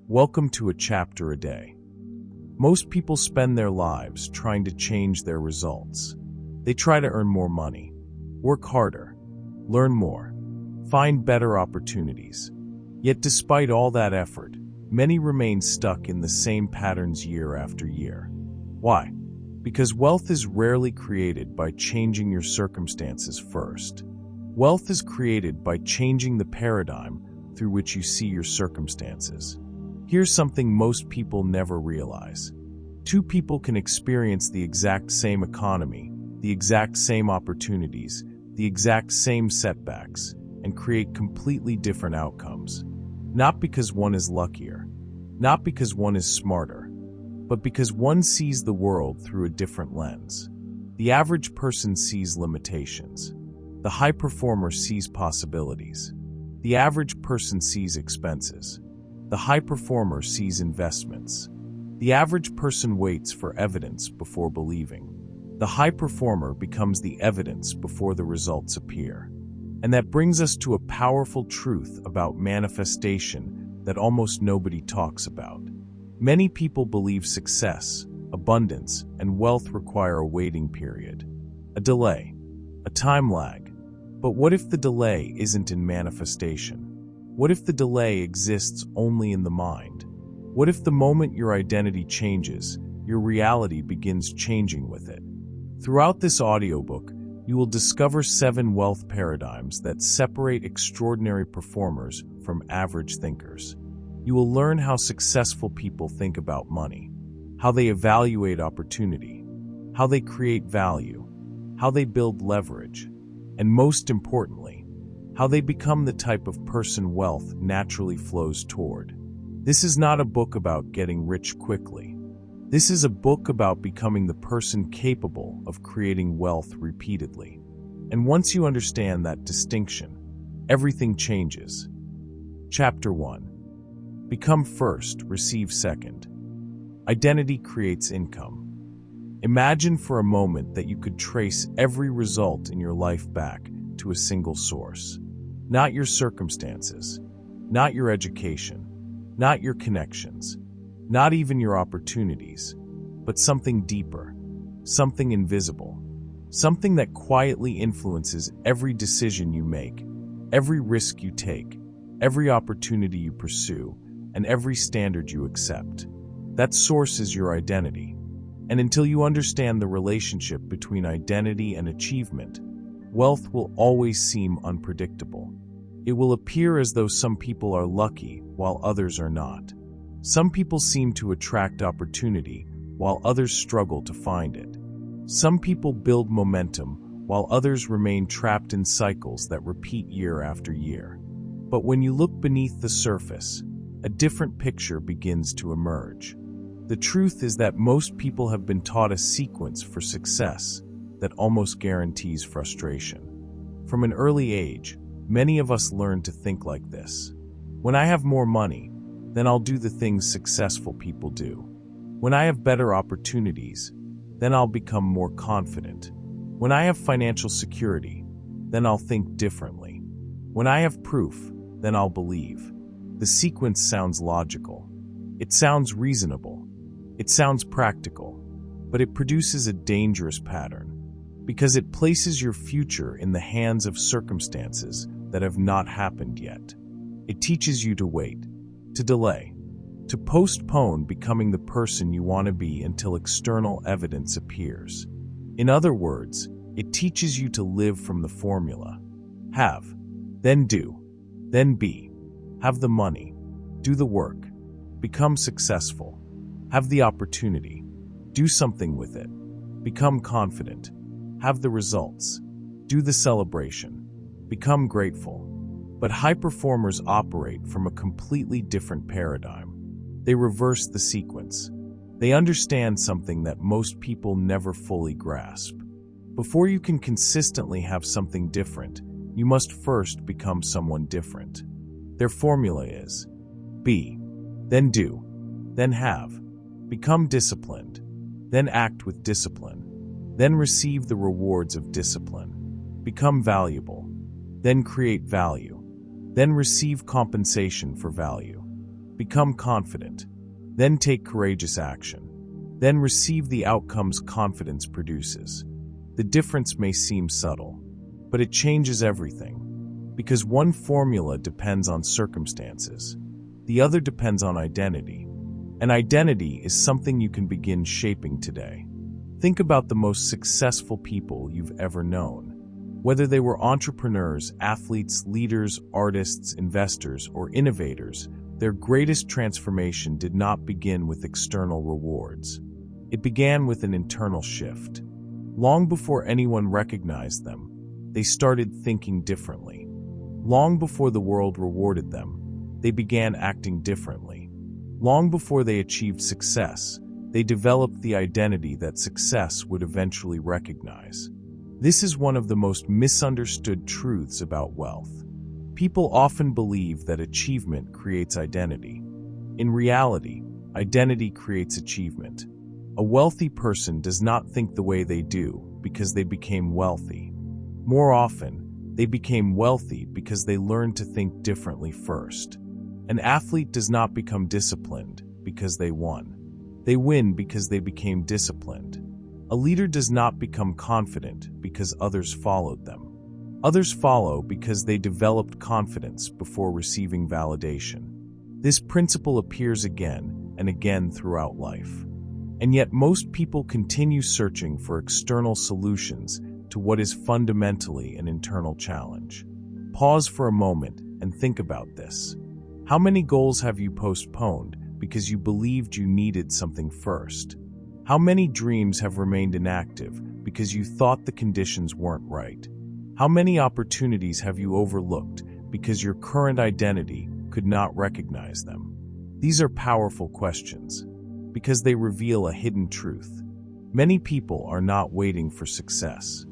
Welcome to a chapter a day. Most people spend their lives trying to change their results. They try to earn more money, work harder, learn more, find better opportunities. Yet despite all that effort, many remain stuck in the same patterns year after year. Why? Because wealth is rarely created by changing your circumstances first. Wealth is created by changing the paradigm through which you see your circumstances. Here's something most people never realize. Two people can experience the exact same economy, the exact same opportunities, the exact same setbacks, and create completely different outcomes. Not because one is luckier, not because one is smarter, but because one sees the world through a different lens. The average person sees limitations. The high performer sees possibilities. The average person sees expenses. The high performer sees investments. The average person waits for evidence before believing. The high performer becomes the evidence before the results appear. And that brings us to a powerful truth about manifestation that almost nobody talks about. Many people believe success, abundance, and wealth require a waiting period, a delay, a time lag. But what if the delay isn't in manifestation? What if the delay exists only in the mind? What if the moment your identity changes, your reality begins changing with it? Throughout this audiobook, you will discover 7 wealth paradigms that separate extraordinary performers from average thinkers. You will learn how successful people think about money, how they evaluate opportunity, how they create value, how they build leverage, and most importantly, how they become the type of person wealth naturally flows toward. This is not a book about getting rich quickly. This is a book about becoming the person capable of creating wealth repeatedly. And once you understand that distinction, everything changes. Chapter 1. Become first, receive second. Identity creates income. Imagine for a moment that you could trace every result in your life back to a single source. Not your circumstances, not your education, not your connections, not even your opportunities, but something deeper, something invisible, something that quietly influences every decision you make, every risk you take, every opportunity you pursue, and every standard you accept. That source is your identity. And until you understand the relationship between identity and achievement, wealth will always seem unpredictable. It will appear as though some people are lucky while others are not. Some people seem to attract opportunity while others struggle to find it. Some people build momentum while others remain trapped in cycles that repeat year after year. But when you look beneath the surface, a different picture begins to emerge. The truth is that most people have been taught a sequence for success that almost guarantees frustration. From an early age, many of us learn to think like this. When I have more money, then I'll do the things successful people do. When I have better opportunities, then I'll become more confident. When I have financial security, then I'll think differently. When I have proof, then I'll believe. The sequence sounds logical. It sounds reasonable. It sounds practical. But it produces a dangerous pattern, because it places your future in the hands of circumstances that have not happened yet. It teaches you to wait, to delay, to postpone becoming the person you want to be until external evidence appears. In other words, it teaches you to live from the formula. Have, then do, then be. Have the money, do the work, become successful, have the opportunity, do something with it, become confident, have the results, do the celebration, become grateful. But high performers operate from a completely different paradigm. They reverse the sequence. They understand something that most people never fully grasp. Before you can consistently have something different, you must first become someone different. Their formula is: be, then do, then have, become disciplined, then act with discipline, then receive the rewards of discipline, become valuable, then create value, then receive compensation for value. become confident, then take courageous action, then receive the outcomes confidence produces. The difference may seem subtle, but it changes everything. Because one formula depends on circumstances, the other depends on identity. And identity is something you can begin shaping today. Think about the most successful people you've ever known. Whether they were entrepreneurs, athletes, leaders, artists, investors, or innovators, their greatest transformation did not begin with external rewards. It began with an internal shift. Long before anyone recognized them, they started thinking differently. Long before the world rewarded them, they began acting differently. Long before they achieved success, they developed the identity that success would eventually recognize. This is one of the most misunderstood truths about wealth. People often believe that achievement creates identity. In reality, identity creates achievement. A wealthy person does not think the way they do because they became wealthy. More often, they became wealthy because they learned to think differently first. An athlete does not become disciplined because they won. They win because they became disciplined. A leader does not become confident because others followed them. Others follow because they developed confidence before receiving validation. This principle appears again and again throughout life. And yet most people continue searching for external solutions to what is fundamentally an internal challenge. Pause for a moment and think about this. How many goals have you postponed because you believed you needed something first? How many dreams have remained inactive because you thought the conditions weren't right? How many opportunities have you overlooked because your current identity could not recognize them? These are powerful questions because they reveal a hidden truth. Many people are not waiting for success.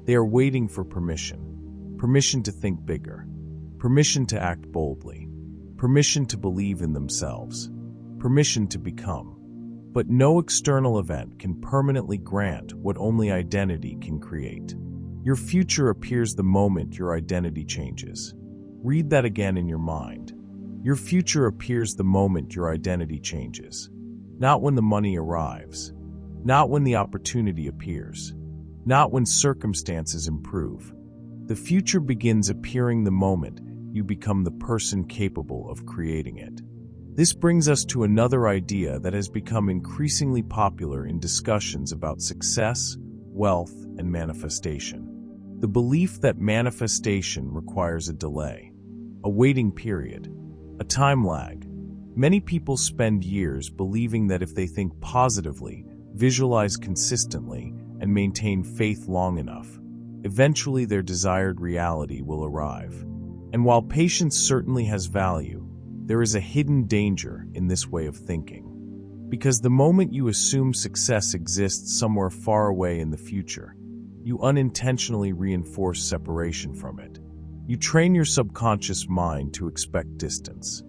They are waiting for permission. Permission to think bigger. Permission to act boldly. Permission to believe in themselves. Permission to become. But no external event can permanently grant what only identity can create. Your future appears the moment your identity changes. Read that again in your mind. Your future appears the moment your identity changes. Not when the money arrives. Not when the opportunity appears. Not when circumstances improve. The future begins appearing the moment you become the person capable of creating it. This brings us to another idea that has become increasingly popular in discussions about success, wealth, and manifestation. The belief that manifestation requires a delay, a waiting period, a time lag. Many people spend years believing that if they think positively, visualize consistently, and maintain faith long enough, eventually their desired reality will arrive. And while patience certainly has value, there is a hidden danger in this way of thinking. Because the moment you assume success exists somewhere far away in the future, you unintentionally reinforce separation from it. You train your subconscious mind to expect distance.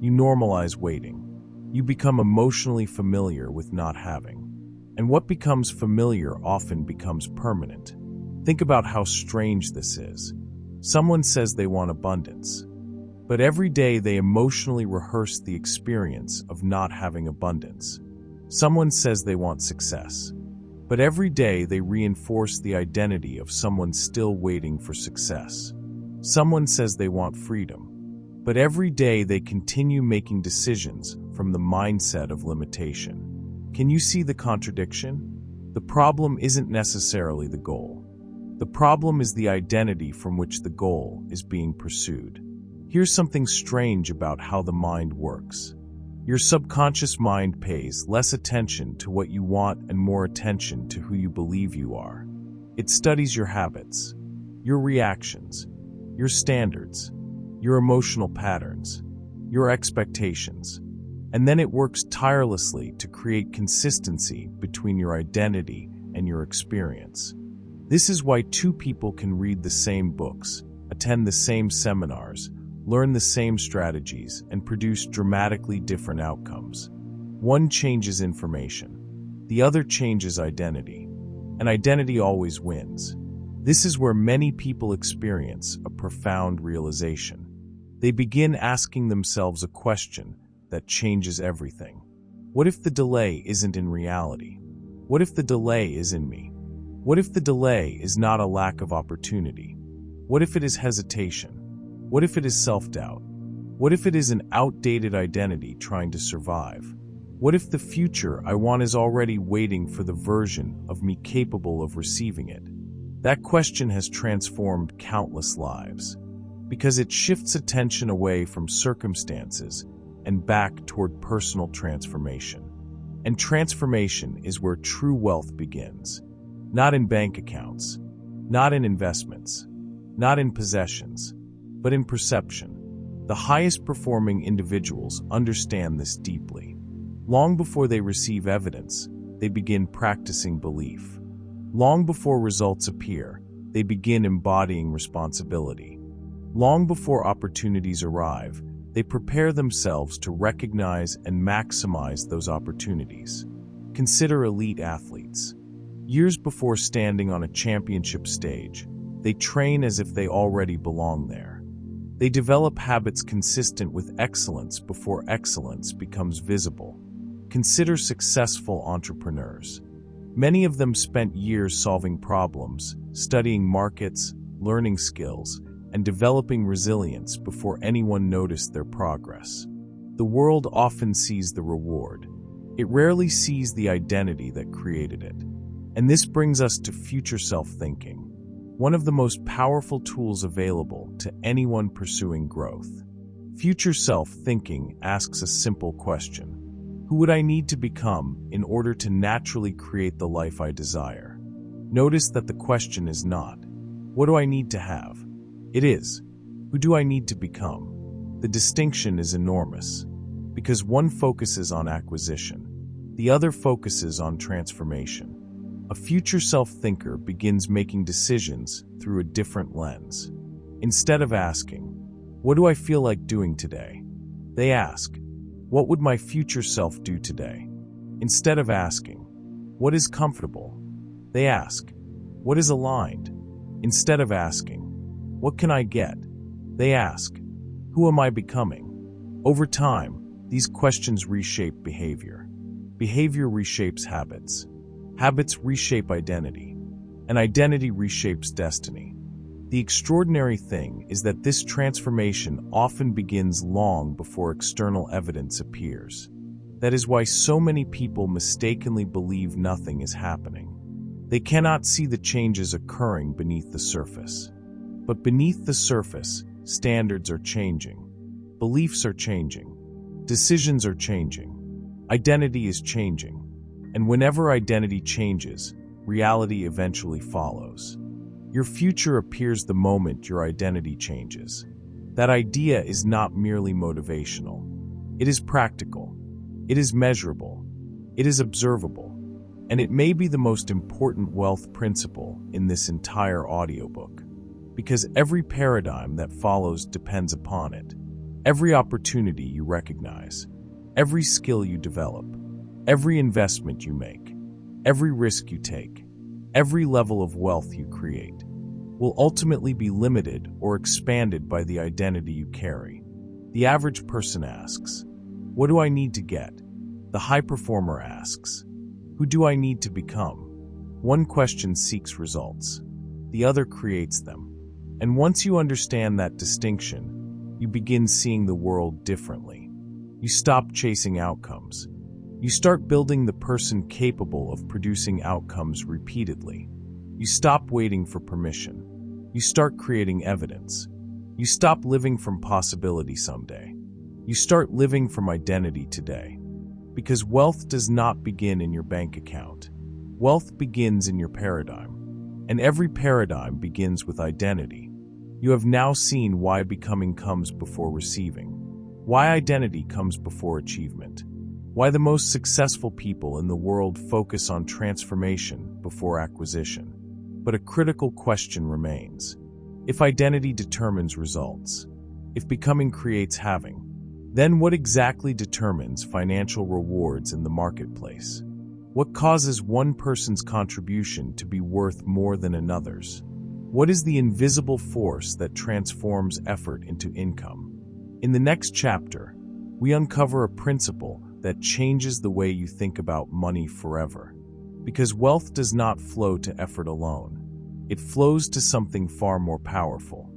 You normalize waiting. You become emotionally familiar with not having. And what becomes familiar often becomes permanent. Think about how strange this is. Someone says they want abundance, but every day they emotionally rehearse the experience of not having abundance. Someone says they want success, but every day they reinforce the identity of someone still waiting for success. Someone says they want freedom, but every day they continue making decisions from the mindset of limitation. Can you see the contradiction? The problem isn't necessarily the goal. The problem is the identity from which the goal is being pursued. Here's something strange about how the mind works. Your subconscious mind pays less attention to what you want and more attention to who you believe you are. It studies your habits, your reactions, your standards, your emotional patterns, your expectations, and then it works tirelessly to create consistency between your identity and your experience. This is why two people can read the same books, attend the same seminars, learn the same strategies, and produce dramatically different outcomes. One changes information, the other changes identity, and identity always wins. This is where many people experience a profound realization. They begin asking themselves a question that changes everything? What if the delay isn't in reality? What if the delay is in me? What if the delay is not a lack of opportunity? What if it is hesitation? What if it is self-doubt? What if it is an outdated identity trying to survive? What if the future I want is already waiting for the version of me capable of receiving it? That question has transformed countless lives, because it shifts attention away from circumstances and back toward personal transformation. And transformation is where true wealth begins. Not in bank accounts, not in investments, not in possessions, but in perception. The highest performing individuals understand this deeply. Long before they receive evidence, they begin practicing belief. Long before results appear, they begin embodying responsibility. Long before opportunities arrive, they prepare themselves to recognize and maximize those opportunities. Consider elite athletes. Years before standing on a championship stage, they train as if they already belong there. They develop habits consistent with excellence before excellence becomes visible. Consider successful entrepreneurs. Many of them spent years solving problems, studying markets, learning skills, and developing resilience before anyone noticed their progress. The world often sees the reward. It rarely sees the identity that created it. And this brings us to future self-thinking, one of the most powerful tools available to anyone pursuing growth. Future self-thinking asks a simple question. Who would I need to become in order to naturally create the life I desire? Notice that the question is not, what do I need to have? It is, who do I need to become? The distinction is enormous, because one focuses on acquisition, the other focuses on transformation. A future self-thinker begins making decisions through a different lens. Instead of asking, what do I feel like doing today? They ask, what would my future self do today? Instead of asking, what is comfortable? They ask, what is aligned? Instead of asking, what can I get? They ask, who am I becoming? Over time, these questions reshape behavior. Behavior reshapes habits. Habits reshape identity. And identity reshapes destiny. The extraordinary thing is that this transformation often begins long before external evidence appears. That is why so many people mistakenly believe nothing is happening. They cannot see the changes occurring beneath the surface. But beneath the surface, standards are changing. Beliefs are changing. Decisions are changing. Identity is changing. And whenever identity changes, reality eventually follows. Your future appears the moment your identity changes. That idea is not merely motivational. It is practical. It is measurable. It is observable. And it may be the most important wealth principle in this entire audiobook. Because every paradigm that follows depends upon it. Every opportunity you recognize, every skill you develop, every investment you make, every risk you take, every level of wealth you create, will ultimately be limited or expanded by the identity you carry. The average person asks, what do I need to get? The high performer asks, who do I need to become? One question seeks results. The other creates them. And once you understand that distinction, you begin seeing the world differently. You stop chasing outcomes. You start building the person capable of producing outcomes repeatedly. You stop waiting for permission. You start creating evidence. You stop living from possibility someday. You start living from identity today. Because wealth does not begin in your bank account. Wealth begins in your paradigm. And every paradigm begins with identity. You have now seen why becoming comes before receiving. Why identity comes before achievement. Why the most successful people in the world focus on transformation before acquisition. But a critical question remains. If identity determines results, if becoming creates having, then what exactly determines financial rewards in the marketplace? What causes one person's contribution to be worth more than another's? What is the invisible force that transforms effort into income? In the next chapter, we uncover a principle that changes the way you think about money forever. Because wealth does not flow to effort alone. It flows to something far more powerful: